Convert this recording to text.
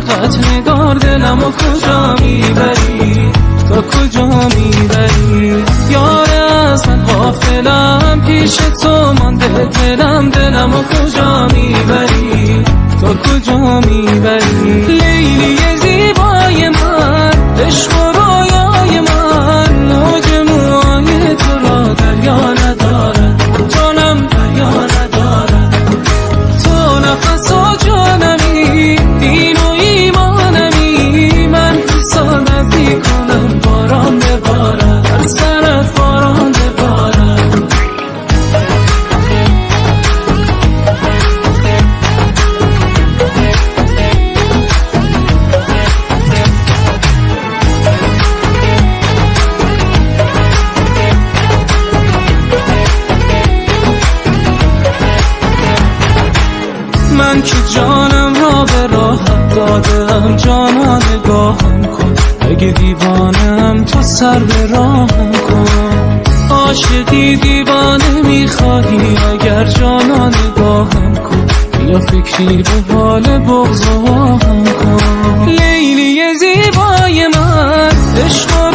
عاشقت نگار دلمو کجا میبری تا کجا میبری یار از من غافلم پیش تو مانده دلمو کجا میبری تا کجا میبری لیلی زیبای من عشق و رویای من اوج موهای تو را دریا ندارد جانم دریا ندارد تو نفس و جانمی دین و ایمانمی من حسادت میکنم باران ببارد هر سرت باران ببارد من که جانم را به راحت دادم جانا نگاهم کن اگه دیوانم تو سر به راهم کن عاشقی دیوانه میخواهی اگر جانا نگاهم کن یا فکری به حال بغض و آهم کن لیلی زیبای من عشق